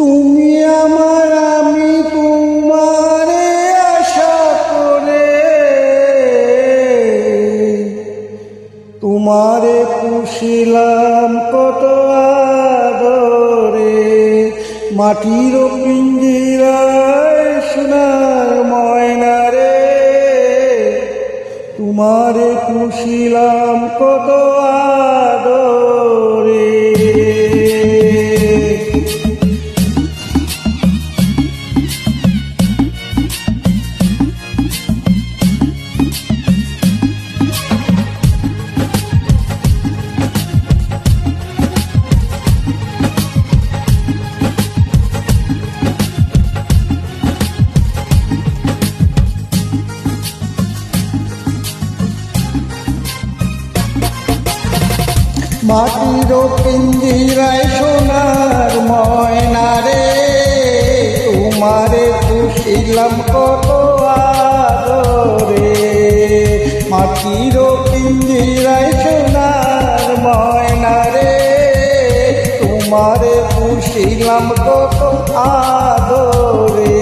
তুমি আমার আমি তোমারে আশা করে তোমারে পুষিলাম কত আদরে, মাটির পিঞ্জিরায় সোনার ময়না রে, তোমারে পুষিলাম কত আদরে। মাটির পিঞ্জিরায় সোনার ময়না রে, তোমারে পুষিলাম কত আদরে, মাটির পিঞ্জিরায় সোনার ময়না রে, তোমারে পুষিলাম কত আদরে।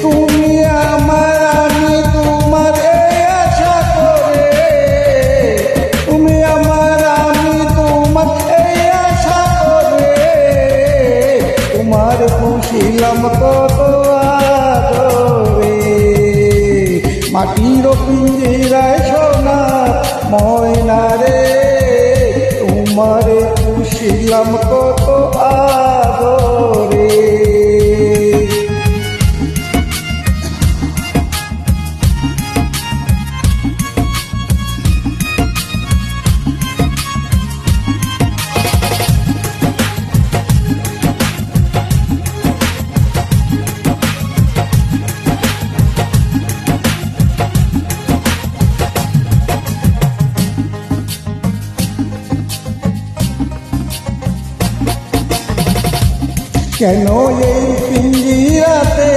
তুমি আমার আমি তোমার আশা করে, তুমি আমার পুষিলাম কত আদরে, মাটির পিঞ্জিরায় সোনার ময়না রে, তোমারে পুষিলাম কত আদরে। কেন এই পিঞ্জিরাতে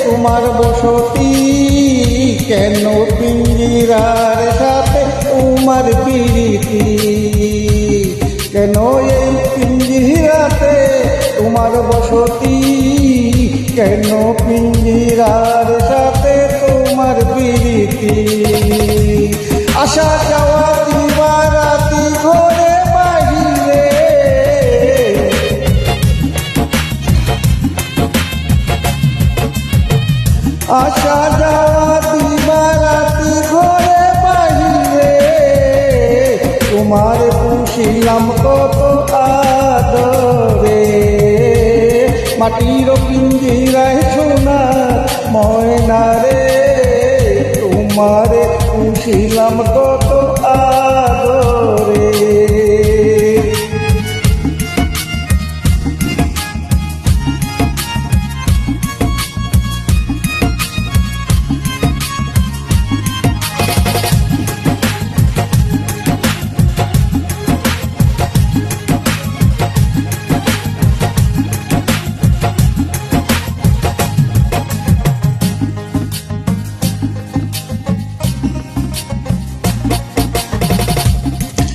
তোমার বসতি, কেন পিঞ্জিরার সাথে তোমার প্রীতি, কেন এই পিঞ্জিরাতে তোমার বসতি, কেন পিঞ্জিরার সাথে তোমার প্রীতি। আশা যাওয়া দিবারাতি ঘরে বাহিরে, আশা যাওয়া দিবারাতি ঘরে বাহিরে, তোমার পুষিলাম কত আদরে, মাটির পিঞ্জিরায় সোনার ময়না রে, তোমারে পুষিলাম কত আদরে।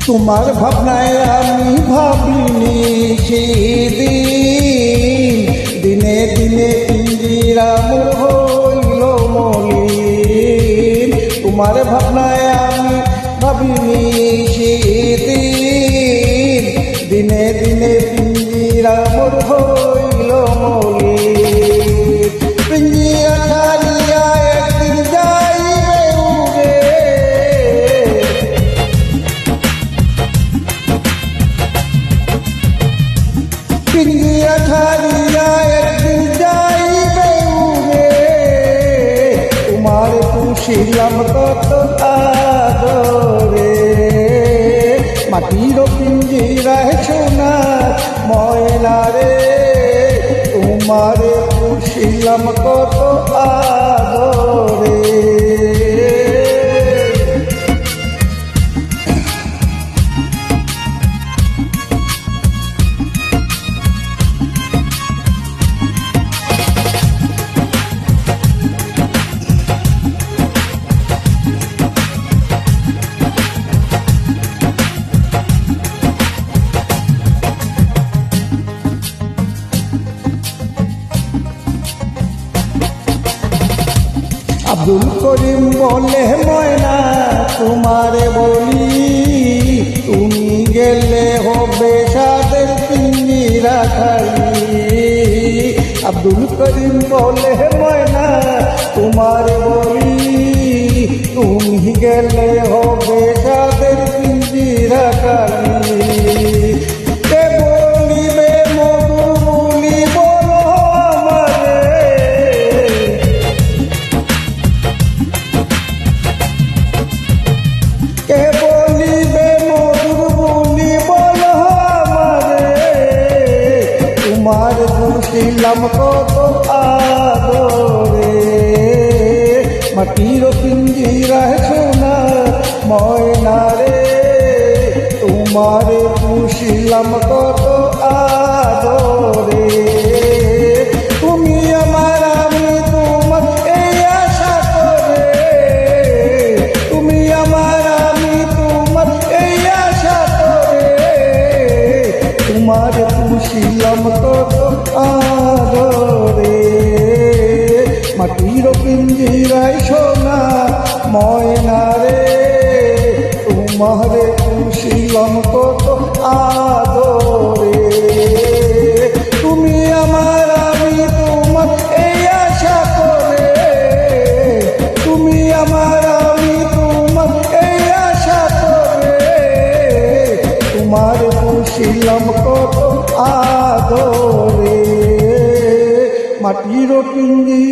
তোমার ভাবনায় আমি ভাবিনি সেদিন, দিনে দিনে পিঞ্জিরা মোর হইল মলিন, তোমার ভাবনায় আমি ভাবিনি সেদিন, দিনে দিনে পিঞ্জিরা মোর হইল মলিন। পিঞ্জিরা ছাড়িয়া একদিন যাইবে উড়ে, পিঞ্জিরা ছাড়িয়া একদিন যাইবে উড়ে, তোমার পুষিলাম কত আদরে, মাটির পিঞ্জিরায় সোনার ময়না রে, তোমারে পুষিলাম কত আদরে। আব্দুল করিম বলে ময়না তোমারে বলি, তুমি গেলে হবে সাদের পিঞ্জিরা খালি। আব্দুল করিম বলে ময়না তোমারে বলি, তুমি গেলে হবে সাদের পিঞ্জিরা খালি। কে বলিবে মধু বলি বলো আমারে, কে বলিবে মধুর বলি বলো আমারে। তোমার বুঝিলাম কত আদরে, মাটির পিঞ্জিরায় সোনা ময়না রে। তোমার পুষিলাম কত আদরে, তুমি আমার আমি তোমার এই আশা করে, তুমি আমার আমি তোমার এই আশা করে। তোমার পুষিলাম কত আদরে, মাটির পিঞ্জিরায় সোনা ময়না রে। তোমারে পুষিলাম কত আদরে, তুমি আমার আমি তোমার এই আশা করে, তুমি আমার আমি তোমার এই আশা করে। তোমার পুষিলাম কত আদরে, মাটির পিঞ্জিরা